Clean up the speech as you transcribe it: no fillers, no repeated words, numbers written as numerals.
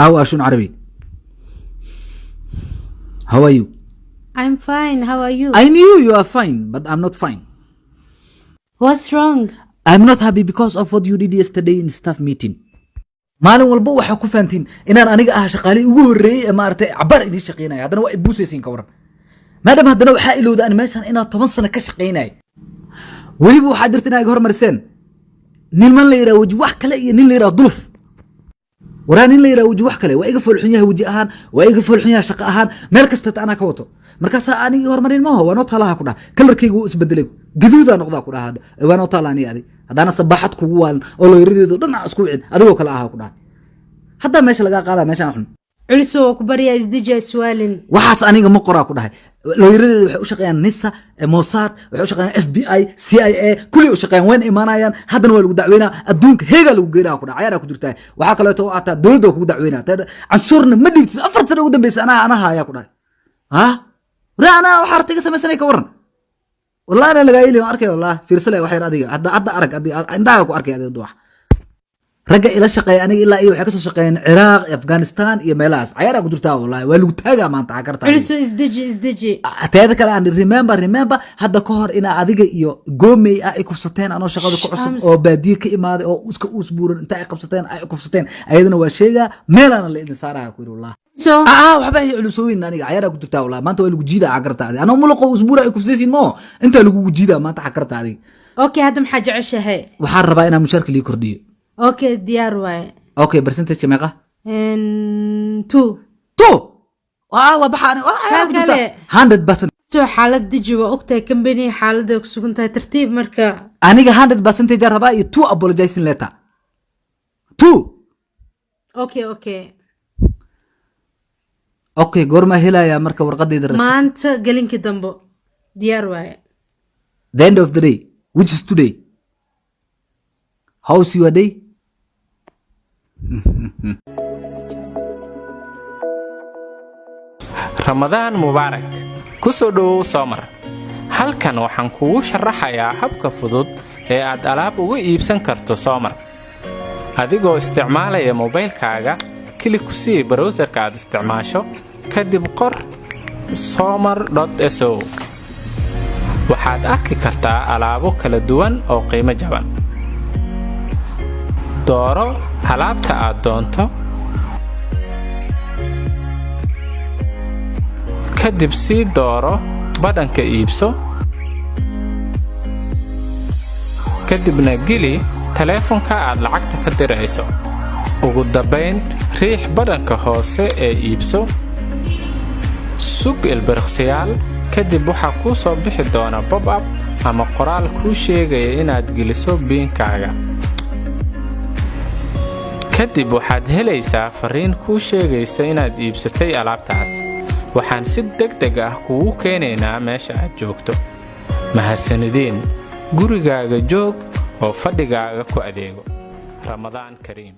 أو أشون عربي. How are you? I'm fine. How are you? I knew you are fine, but I'm not fine. What's wrong? I'm not happy because of what you did yesterday in staff meeting. maalin walba waxa ku faantiin inaan aniga ah shaqaale ugu horeeyay ee maartay cabar idin shaqeynaya hadana waa ibuusaysiin ka waran maadaama hadana waxa ilowda aan meeshan inaan 10 sano ka shaqeynay waliba waxa jirta inay hormarseen nin man la yiraahdo waji wax kale iyo nin la yiraahdo duluf waraan in la yiraahdo waji wax kale waa iga foolxun yahay waji ahaan waa iga foolxun yahay shaqo ahaan meel kasta ana ka wato markaas aniga hormarin ma waa noo talaha ku dhax kalarkaygu isbedelay gaduuda noqda ku dhaxdo waa noo talaani adi hadana sabaxad kugu waalan oo loo yirido dhinac isku wicin adigoo kala aha ku dhax hadda meesha laga qaada meesha xun culiso ku bariya isdija su'aalin waxaas aniga ma qoraa ku dhahay loo yirido waxay u shaqeeyaan NISA Mossad waxay u shaqeeyaan FBI CIA kulli u shaqeeyaan weyn imaanayaan hadana waa lagu dacweynaa adduunka heega lagu geeraa ku dhac ciyaar ku jirtaa waxa kale oo aata dawladda ku dacweynaa canshuurna ma dhigtid 4 sano ugu dambeysay ana haya ku dhahay ha raana waxa artiga sameysay ka waran والله أنا لقايلي وأركي والله في رسالة وحير أديك هذا أرك أدي عندها وأركي أدي دوح رجع إلى الشقي أنا إلا إيه وحكي شقيين العراق أفغانستان يا ميلاس عيارة قدرتها والله ولو تاجا ما أنت عكرتها علسو إزدجي أتذكر عن remember هذا كهر إن أديك يو قومي أكفستين أنا شغال كعصب أو بديك إمادة أو أسبور أنت أكفستين أيضا وشيء ميلان اللي صارها كل الله وحبايبي علوسوين أنا عيارة قدرتها والله ما أنت ولو جديدة عكرتها أنا ملقو أسبوع أكفسين ما أنت ولو جديدة ما أنت عكرتها هذه أوكي هذا محاجة عشها وحرب أنا مشاركة لي كردي اوكي ديار واي اوكي برسنتج كم يقع 2 وبحاني 100% سو حالة دجي وقتها كمبني حالة كسكنتها ترتيب مركا أنا 100% جربا 2 apologizing letter 2 اوكي غورما هلا يا مركا ورقدي درس ما انت قالينك دنبو ديار واي the end of the day which is today how's your day Ramadaan Mubaarak ku soo dhawow Soomar halkan waxaan kugu sharaxayaa habka fudud ee aad alaab uga iibsan karto Soomar adigoo isticmaalaya mobilkaaga klik ku sii browserka aad isticmaasho kadib qor somar.so waxaad arki kartaa alaabo kala duwan oo qiimo jaban dooro alaabta aad doonto kadib sii dooro badhanka iibso kadibna geli taleefanka aad lacagta ka dirayso ugu dambayn riix badhanka hoose ee iibso sug ilbiriqsiyaal kadib waxaa kuu soo bixi doona pop-up ama qoraal kuu sheegaya inaad geliso biinkaaga kadib waxaad helaysaa fariin kuu sheegaysa inaad iibsatay alaabtaas waxaan si degdeg ah kugu keenaynaa meesha aad joogto mahadsanideen gurigaaga joog oo fadhigaaga ku adeego Ramadaan Kariim